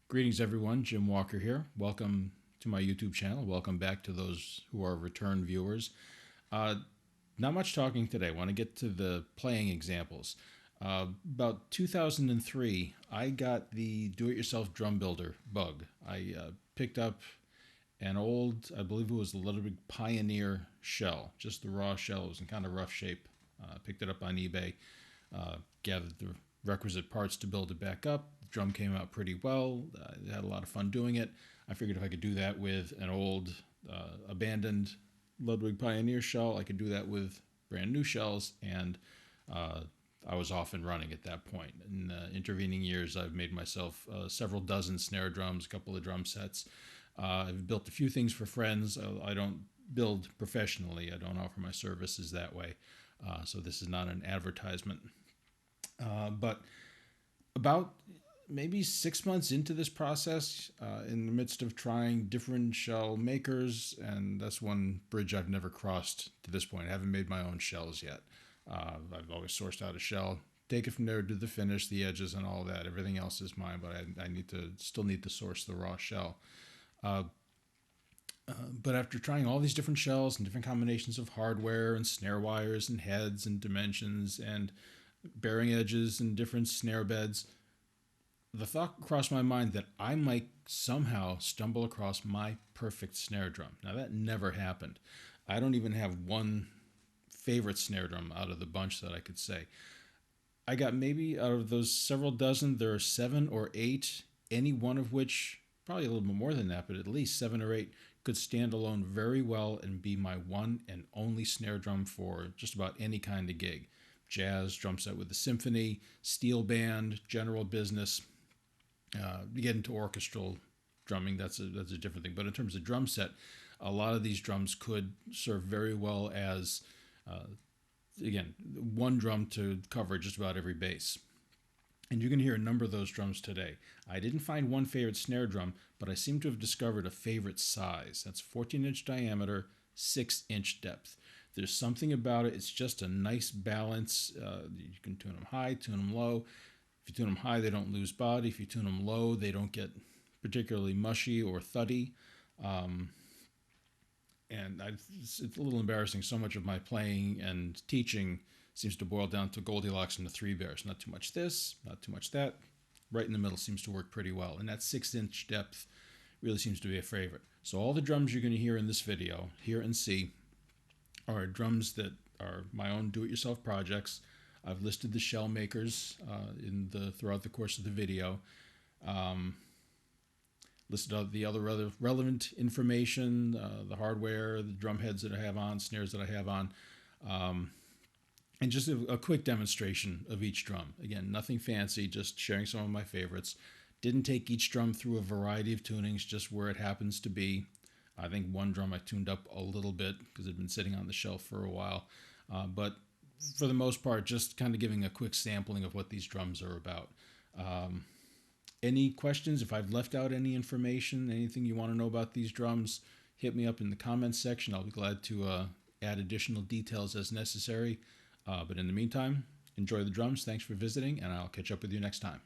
Greetings, everyone. Jim Walker here. Welcome to my YouTube channel. Welcome back to those who are return viewers. Uh, Not much talking today. I want to get to the playing examples. About 2003, I got the do-it-yourself drum builder bug. I picked up an old, I believe it was the Little Big Pioneer shell, just the raw shell. It was in kind of rough shape. Picked it up on eBay, gathered the requisite parts to build it back up. The drum came out pretty well. I had a lot of fun doing it. I figured if I could do that with an old abandoned Ludwig Pioneer shell, I could do that with brand new shells, and I was off and running at that point. In the intervening years, I've made myself several dozen snare drums, a couple of drum sets. I've built a few things for friends. I don't build professionally. I don't offer my services that way. So this is not an advertisement. But about maybe 6 months into this process, in the midst of trying different shell makers, and that's one bridge I've never crossed to this point. I haven't made my own shells yet. I've always sourced out a shell, take it from there, do the finish, the edges, and all that. Everything else is mine, but I still need to source the raw shell. But after trying all these different shells and different combinations of hardware and snare wires and heads and dimensions and bearing edges and different snare beds, the thought crossed my mind that I might somehow stumble across my perfect snare drum. Now, that never happened. I don't even have one favorite snare drum out of the bunch that I could say. I got maybe out of those several dozen, there are 7 or 8, any one of which, probably a little bit more than that, but at least 7 or 8 could stand alone very well and be my one and only snare drum for just about any kind of gig. Jazz, drum set with a symphony, steel band, general business. You get into orchestral drumming, that's a different thing. But in terms of drum set, a lot of these drums could serve very well as, again, one drum to cover just about every bass. And you're going to hear a number of those drums today. I didn't find one favorite snare drum, but I seem to have discovered a favorite size. That's 14-inch diameter, 6-inch depth. There's something about it. It's just a nice balance. You can tune them high, tune them low. If you tune them high, they don't lose body. If you tune them low, they don't get particularly mushy or thuddy. It's a little embarrassing. So much of my playing and teaching seems to boil down to Goldilocks and the Three Bears. Not too much this, not too much that. Right in the middle seems to work pretty well. And that 6-inch depth really seems to be a favorite. So all the drums you're going to hear in this video, hear and see, are drums that are my own do-it-yourself projects. I've listed the shell makers throughout the course of the video. Listed out the other relevant information, the hardware, the drum heads that I have on, snares that I have on, and just a quick demonstration of each drum. Again, nothing fancy, just sharing some of my favorites. Didn't take each drum through a variety of tunings, just where it happens to be. I think one drum I tuned up a little bit because it had been sitting on the shelf for a while. But for the most part, just kind of giving a quick sampling of what these drums are about. Any questions? If I've left out any information, anything you want to know about these drums, hit me up in the comments section. I'll be glad to add additional details as necessary. But in the meantime, enjoy the drums. Thanks for visiting, and I'll catch up with you next time.